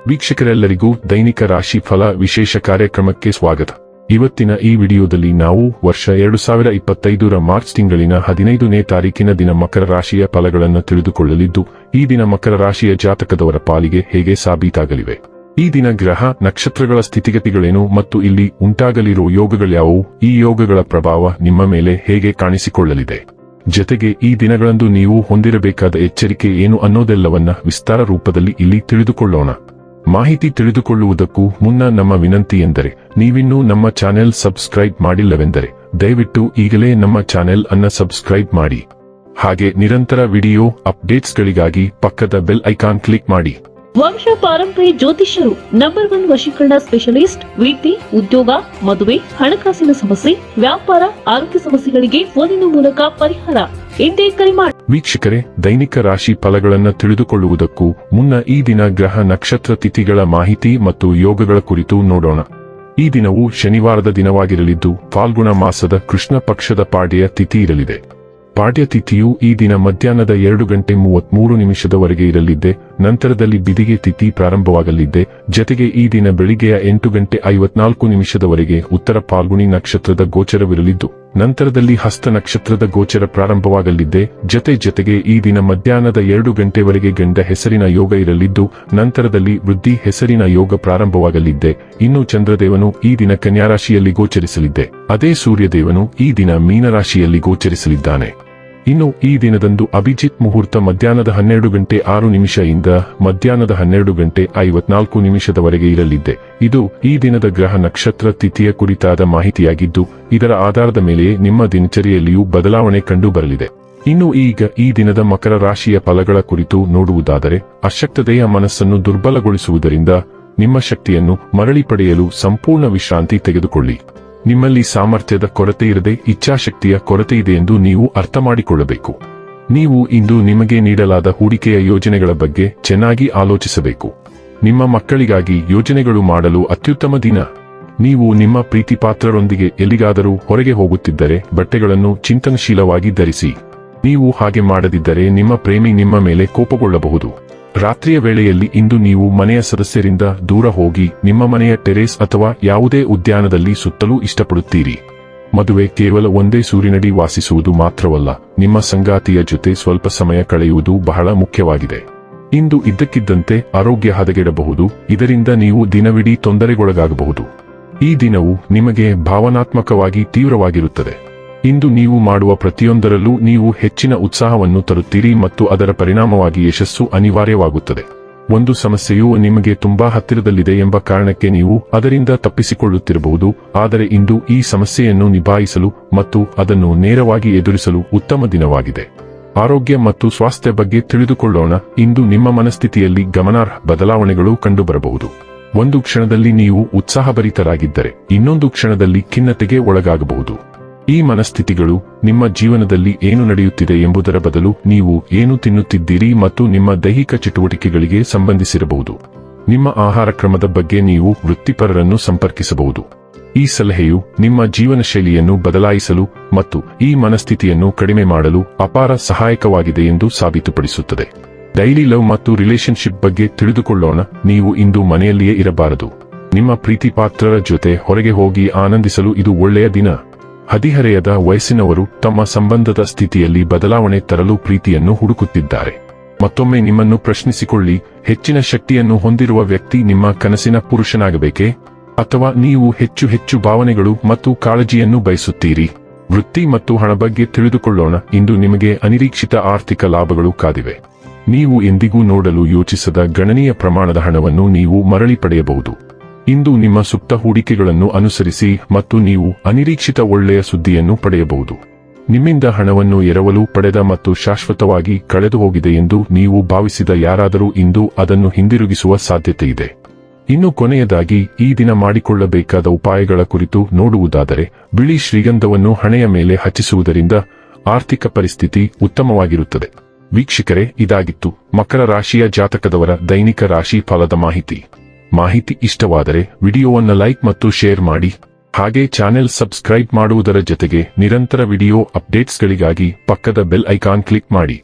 ವೀಕ್ಷಕರೆಲ್ಲರಿಗೂ ದೈನಿಕ ರಾಶಿ ಫಲ ವಿಶೇಷ ಕಾರ್ಯಕ್ರಮಕ್ಕೆ ಸ್ವಾಗತ. ಇವತ್ತಿನ ಈ ವಿಡಿಯೋದಲ್ಲಿ ನಾವು ವರ್ಷ 2025ರ ಮಾರ್ಚ್ ತಿಂಗಳಿನ 15ನೇ ತಾರೀಕಿನ ದಿನ ಮಕರ ರಾಶಿಯ ಫಲಗಳನ್ನು ತಿಳಿದುಕೊಳ್ಳಲಿದ್ದು, ಈ ದಿನ ಮಕರ ರಾಶಿಯ ಜಾತಕದವರ ಪಾಲಿಗೆ ಹೇಗೆ ಸಾಬೀತಾಗಲಿವೆ, ಈ ದಿನ ಗ್ರಹ ನಕ್ಷತ್ರಗಳ ಸ್ಥಿತಿಗತಿಗಳೇನು ಮತ್ತು ಇಲ್ಲಿ ಉಂಟಾಗಲಿರುವ ಯೋಗಗಳ್ಯಾವುವು, ಈ ಯೋಗಗಳ ಪ್ರಭಾವ ನಿಮ್ಮ ಮೇಲೆ ಹೇಗೆ ಕಾಣಿಸಿಕೊಳ್ಳಲಿದೆ, ಜೊತೆಗೆ ಈ ದಿನಗಳಂದು ನೀವು ಹೊಂದಿರಬೇಕಾದ ಎಚ್ಚರಿಕೆ ಏನು ಅನ್ನೋದೆಲ್ಲವನ್ನ ವಿಸ್ತಾರ ರೂಪದಲ್ಲಿ ಇಲ್ಲಿ ತಿಳಿದುಕೊಳ್ಳೋಣ. ಮಾಹಿತಿ ತಿಳಿದುಕೊಳ್ಳುವುದಕ್ಕೂ ಮುನ್ನ ನಮ್ಮ ವಿನಂತಿ ಎಂದರೆ, ನೀವಿನ್ನೂ ನಮ್ಮ ಚಾನೆಲ್ ಸಬ್ಸ್ಕ್ರೈಬ್ ಮಾಡಿಲ್ಲವೆಂದರೆ ದಯವಿಟ್ಟು ಈಗಲೇ ನಮ್ಮ ಚಾನೆಲ್ ಅನ್ನ ಸಬ್ಸ್ಕ್ರೈಬ್ ಮಾಡಿ. ಹಾಗೆ ನಿರಂತರ ವಿಡಿಯೋ ಅಪ್ಡೇಟ್ಸ್ಗಳಿಗಾಗಿ ಪಕ್ಕದ ಬೆಲ್ ಐಕಾನ್ ಕ್ಲಿಕ್ ಮಾಡಿ. ವಂಶ ಪಾರಂಪರ್ಯ ಜ್ಯೋತಿಷ್ಯರು ನಂಬರ್ 1 ವಶೀಕರಣ ಸ್ಪೆಷಲಿಸ್ಟ್. ವೃತ್ತಿ, ಉದ್ಯೋಗ, ಮದುವೆ, ಹಣಕಾಸಿನ ಸಮಸ್ಯೆ, ವ್ಯಾಪಾರ, ಆರೋಗ್ಯ ಸಮಸ್ಯೆಗಳಿಗೆ ಫೋನಿನ ಮೂಲಕ ಪರಿಹಾರ. ಇಂದೇ ಕರೆ ಮಾಡಿ. ವೀಕ್ಷಕರೇ, ದೈನಿಕ ರಾಶಿ ಫಲಗಳನ್ನು ತಿಳಿದುಕೊಳ್ಳುವುದಕ್ಕೂ ಮುನ್ನ ಈ ದಿನ ಗ್ರಹ ನಕ್ಷತ್ರ ತಿಥಿಗಳ ಮಾಹಿತಿ ಮತ್ತು ಯೋಗಗಳ ಕುರಿತು ನೋಡೋಣ. ಈ ದಿನವು ಶನಿವಾರದ ದಿನವಾಗಿರಲಿದ್ದು, ಫಾಲ್ಗುಣ ಮಾಸದ ಕೃಷ್ಣ ಪಕ್ಷದ ಪಾಡ್ಯ ತಿಥಿ ಇರಲಿದೆ. ಪಾಡ್ಯ ತಿಥಿಯು ಈ ದಿನ ಮಧ್ಯಾಹ್ನದ 2:33 ಇರಲಿದ್ದೆ. ನಂತರದಲ್ಲಿ ಬಿದಿಗೆ ತಿಥಿ ಪ್ರಾರಂಭವಾಗಲಿದ್ದೆ. ಜೊತೆಗೆ ಈ ದಿನ ಬೆಳಿಗ್ಗೆಯ 8:54 ಉತ್ತರ ಫಾಲ್ಗುಣಿ ನಕ್ಷತ್ರದ ಗೋಚರವಿರಲಿದ್ದು, ನಂತರದಲ್ಲಿ ಹಸ್ತ ನಕ್ಷತ್ರದ ಗೋಚರ ಪ್ರಾರಂಭವಾಗಲಿದ್ದೆ. ಜೊತೆಗೆ ಈ ದಿನ ಮಧ್ಯಾಹ್ನದ 2 ಗಂಟೆವರೆಗೆ ಗಂಡ ಹೆಸರಿನ ಯೋಗ ಇರಲಿದ್ದು, ನಂತರದಲ್ಲಿ ವೃದ್ಧಿ ಹೆಸರಿನ ಯೋಗ ಪ್ರಾರಂಭವಾಗಲಿದ್ದೆ. ಇನ್ನು ಚಂದ್ರದೇವನು ಈ ದಿನ ಕನ್ಯಾ ರಾಶಿಯಲ್ಲಿ ಗೋಚರಿಸಲಿದ್ದೆ. ಅದೇ ಸೂರ್ಯದೇವನು ಈ ದಿನ ಮೀನರಾಶಿಯಲ್ಲಿ ಗೋಚರಿಸಲಿದ್ದಾನೆ. ಇನ್ನು ಈ ದಿನದಂದು ಅಭಿಜಿತ್ ಮುಹೂರ್ತ ಮಧ್ಯಾಹ್ನದ 12:06 ಇಂದ ಮಧ್ಯಾಹ್ನದ 12:54 ಇರಲಿದ್ದೆ. ಇದು ಈ ದಿನದ ಗ್ರಹ ನಕ್ಷತ್ರ ತಿಥಿಯ ಕುರಿತಾದ ಮಾಹಿತಿಯಾಗಿದ್ದು, ಇದರ ಆಧಾರದ ಮೇಲೆ ನಿಮ್ಮ ದಿನಚರಿಯಲ್ಲಿಯೂ ಬದಲಾವಣೆ ಕಂಡು ಬರಲಿದೆ. ಇನ್ನು ಈಗ ಈ ದಿನದ ಮಕರ ರಾಶಿಯ ಫಲಗಳ ಕುರಿತು ನೋಡುವುದಾದರೆ, ಅಶಕ್ತತೆಯ ಮನಸ್ಸನ್ನು ದುರ್ಬಲಗೊಳಿಸುವುದರಿಂದ ನಿಮ್ಮ ಶಕ್ತಿಯನ್ನು ಮರಳಿ ಪಡೆಯಲು ಸಂಪೂರ್ಣ ವಿಶ್ರಾಂತಿ ತೆಗೆದುಕೊಳ್ಳಿ. ನಿಮ್ಮಲ್ಲಿ ಸಾಮರ್ಥ್ಯದ ಕೊರತೆ ಇರದೆ ಇಚ್ಛಾಶಕ್ತಿಯ ಕೊರತೆ ಇದೆ ಎಂದು ನೀವು ಅರ್ಥ ಮಾಡಿಕೊಳ್ಳಬೇಕು. ನೀವು ಇಂದು ನಿಮಗೆ ನೀಡಲಾದ ಹೂಡಿಕೆಯ ಯೋಜನೆಗಳ ಬಗ್ಗೆ ಚೆನ್ನಾಗಿ ಆಲೋಚಿಸಬೇಕು. ನಿಮ್ಮ ಮಕ್ಕಳಿಗಾಗಿ ಯೋಜನೆಗಳು ಮಾಡಲು ಅತ್ಯುತ್ತಮ ದಿನ. ನೀವು ನಿಮ್ಮ ಪ್ರೀತಿಪಾತ್ರರೊಂದಿಗೆ ಎಲ್ಲಿಗಾದರೂ ಹೊರಗೆ ಹೋಗುತ್ತಿದ್ದರೆ ಬಟ್ಟೆಗಳನ್ನು ಚಿಂತನಶೀಲವಾಗಿ ಧರಿಸಿ. ನೀವು ಹಾಗೆ ಮಾಡದಿದ್ದರೆ ನಿಮ್ಮ ಪ್ರೇಮಿ ನಿಮ್ಮ ಮೇಲೆ ಕೋಪಗೊಳ್ಳಬಹುದು. ರಾತ್ರಿಯ ವೇಳೆಯಲ್ಲಿ ಇಂದು ನೀವು ಮನೆಯ ಸದಸ್ಯರಿಂದ ದೂರ ಹೋಗಿ ನಿಮ್ಮ ಮನೆಯ ಟೆರೇಸ್ ಅಥವಾ ಯಾವುದೇ ಉದ್ಯಾನದಲ್ಲಿ ಸುತ್ತಲೂ ಇಷ್ಟಪಡುತ್ತೀರಿ. ಮದುವೆ ಕೇವಲ ಒಂದೇ ಸೂರಿನಡಿ ವಾಸಿಸುವುದು ಮಾತ್ರವಲ್ಲ, ನಿಮ್ಮ ಸಂಗಾತಿಯ ಜೊತೆ ಸ್ವಲ್ಪ ಸಮಯ ಕಳೆಯುವುದು ಬಹಳ ಮುಖ್ಯವಾಗಿದೆ. ಇಂದು ಇದ್ದಕ್ಕಿದ್ದಂತೆ ಆರೋಗ್ಯ ಹದಗೆಡಬಹುದು. ಇದರಿಂದ ನೀವು ದಿನವಿಡೀ ತೊಂದರೆಗೊಳಗಾಗಬಹುದು. ಈ ದಿನವು ನಿಮಗೆ ಭಾವನಾತ್ಮಕವಾಗಿ ತೀವ್ರವಾಗಿರುತ್ತದೆ. ಇಂದು ನೀವು ಮಾಡುವ ಪ್ರತಿಯೊಂದರಲ್ಲೂ ನೀವು ಹೆಚ್ಚಿನ ಉತ್ಸಾಹವನ್ನು ತರುತ್ತೀರಿ ಮತ್ತು ಅದರ ಪರಿಣಾಮವಾಗಿ ಯಶಸ್ಸು ಅನಿವಾರ್ಯವಾಗುತ್ತದೆ. ಒಂದು ಸಮಸ್ಯೆಯು ನಿಮಗೆ ತುಂಬಾ ಹತ್ತಿರದಲ್ಲಿದೆ ಎಂಬ ಕಾರಣಕ್ಕೆ ನೀವು ಅದರಿಂದ ತಪ್ಪಿಸಿಕೊಳ್ಳುತ್ತಿರಬಹುದು, ಆದರೆ ಇಂದು ಈ ಸಮಸ್ಯೆಯನ್ನು ನಿಭಾಯಿಸಲು ಮತ್ತು ಅದನ್ನು ನೇರವಾಗಿ ಎದುರಿಸಲು ಉತ್ತಮ ದಿನವಾಗಿದೆ. ಆರೋಗ್ಯ ಮತ್ತು ಸ್ವಾಸ್ಥ್ಯ ಬಗ್ಗೆ ತಿಳಿದುಕೊಳ್ಳೋಣ. ಇಂದು ನಿಮ್ಮ ಮನಸ್ಥಿತಿಯಲ್ಲಿ ಗಮನಾರ್ಹ ಬದಲಾವಣೆಗಳು ಕಂಡುಬರಬಹುದು. ಒಂದು ಕ್ಷಣದಲ್ಲಿ ನೀವು ಉತ್ಸಾಹಭರಿತರಾಗಿದ್ದರೆ ಇನ್ನೊಂದು ಕ್ಷಣದಲ್ಲಿ ಖಿನ್ನತೆಗೆ ಒಳಗಾಗಬಹುದು. ಈ ಮನಸ್ಥಿತಿಗಳು ನಿಮ್ಮ ಜೀವನದಲ್ಲಿ ಏನು ನಡೆಯುತ್ತಿದೆ ಎಂಬುದರ ಬದಲು ನೀವು ಏನು ತಿನ್ನುತ್ತಿದ್ದೀರಿ ಮತ್ತು ನಿಮ್ಮ ದೈಹಿಕ ಚಟುವಟಿಕೆಗಳಿಗೆ ಸಂಬಂಧಿಸಿರಬಹುದು. ನಿಮ್ಮ ಆಹಾರ ಕ್ರಮದ ಬಗ್ಗೆ ನೀವು ವೃತ್ತಿಪರರನ್ನು ಸಂಪರ್ಕಿಸಬಹುದು. ಈ ಸಲಹೆಯು ನಿಮ್ಮ ಜೀವನ ಶೈಲಿಯನ್ನು ಬದಲಾಯಿಸಲು ಮತ್ತು ಈ ಮನಸ್ಥಿತಿಯನ್ನು ಕಡಿಮೆ ಮಾಡಲು ಅಪಾರ ಸಹಾಯಕವಾಗಿದೆ ಎಂದು ಸಾಬೀತುಪಡಿಸುತ್ತದೆ. ಡೈಲಿ ಲವ್ ಮತ್ತು ರಿಲೇಶನ್ಶಿಪ್ ಬಗ್ಗೆ ತಿಳಿದುಕೊಳ್ಳೋಣ. ನೀವು ಇಂದು ಮನೆಯಲ್ಲಿಯೇ ಇರಬಾರದು. ನಿಮ್ಮ ಪ್ರೀತಿಪಾತ್ರರ ಜೊತೆ ಹೊರಗೆ ಹೋಗಿ ಆನಂದಿಸಲು ಇದು ಒಳ್ಳೆಯ ದಿನ. ಹದಿಹರೆಯದ ವಯಸ್ಸಿನವರು ತಮ್ಮ ಸಂಬಂಧದ ಸ್ಥಿತಿಯಲ್ಲಿ ಬದಲಾವಣೆ ತರಲು ಪ್ರೀತಿಯನ್ನು ಹುಡುಕುತ್ತಿದ್ದಾರೆ. ಮತ್ತೊಮ್ಮೆ ನಿಮ್ಮನ್ನು ಪ್ರಶ್ನಿಸಿಕೊಳ್ಳಿ, ಹೆಚ್ಚಿನ ಶಕ್ತಿಯನ್ನು ಹೊಂದಿರುವ ವ್ಯಕ್ತಿ ನಿಮ್ಮ ಕನಸಿನ ಪುರುಷನಾಗಬೇಕೇ, ಅಥವಾ ನೀವು ಹೆಚ್ಚು ಭಾವನೆಗಳು ಮತ್ತು ಕಾಳಜಿಯನ್ನು ಬಯಸುತ್ತೀರಿ? ವೃತ್ತಿ ಮತ್ತು ಹಣ ಬಗ್ಗೆ ತಿಳಿದುಕೊಳ್ಳೋಣ. ಇಂದು ನಿಮಗೆ ಅನಿರೀಕ್ಷಿತ ಆರ್ಥಿಕ ಲಾಭಗಳು ಕಾದಿವೆ. ನೀವು ಎಂದಿಗೂ ನೋಡಲು ಯೋಚಿಸದ ಗಣನೀಯ ಪ್ರಮಾಣದ ಹಣವನ್ನು ನೀವು ಮರಳಿ ಪಡೆಯಬಹುದು. ಇಂದು ನಿಮ್ಮ ಸುಪ್ತ ಹೂಡಿಕೆಗಳನ್ನು ಅನುಸರಿಸಿ ಮತ್ತು ನೀವು ಅನಿರೀಕ್ಷಿತ ಒಳ್ಳೆಯ ಸುದ್ದಿಯನ್ನು ಪಡೆಯಬಹುದು. ನಿಮ್ಮಿಂದ ಹಣವನ್ನು ಎರವಲು ಪಡೆದ ಮತ್ತು ಶಾಶ್ವತವಾಗಿ ಕಳೆದು ಹೋಗಿದೆ ಎಂದು ನೀವು ಭಾವಿಸಿದ ಯಾರಾದರೂ ಇಂದು ಅದನ್ನು ಹಿಂದಿರುಗಿಸುವ ಸಾಧ್ಯತೆಯಿದೆ. ಇನ್ನು ಕೊನೆಯದಾಗಿ ಈ ದಿನ ಮಾಡಿಕೊಳ್ಳಬೇಕಾದ ಉಪಾಯಗಳ ಕುರಿತು ನೋಡುವುದಾದರೆ, ಬಿಳಿ ಶ್ರೀಗಂಧವನ್ನು ಹಣೆಯ ಮೇಲೆ ಹಚ್ಚಿಸುವುದರಿಂದ ಆರ್ಥಿಕ ಪರಿಸ್ಥಿತಿ ಉತ್ತಮವಾಗಿರುತ್ತದೆ. ವೀಕ್ಷಕರೇ, ಇದಾಗಿತ್ತು ಮಕರ ರಾಶಿಯ ಜಾತಕದವರ ದೈನಿಕ ರಾಶಿ ಫಲದ ಮಾಹಿತಿ ಇಷ್ಟವಾದರೆ ವಿಡಿಯೋವನ್ನು ಲೈಕ್ ಮತ್ತು ಶೇರ್ ಮಾಡಿ. ಹಾಗೆ ಚಾನೆಲ್ ಸಬ್ಸ್ಕ್ರೈಬ್ ಮಾಡುವುದರ ಜೊತೆಗೆ ನಿರಂತರ ವಿಡಿಯೋ ಅಪ್ಡೇಟ್ಸ್ಗಳಿಗಾಗಿ ಪಕ್ಕದ ಬೆಲ್ ಐಕಾನ್ ಕ್ಲಿಕ್ ಮಾಡಿ.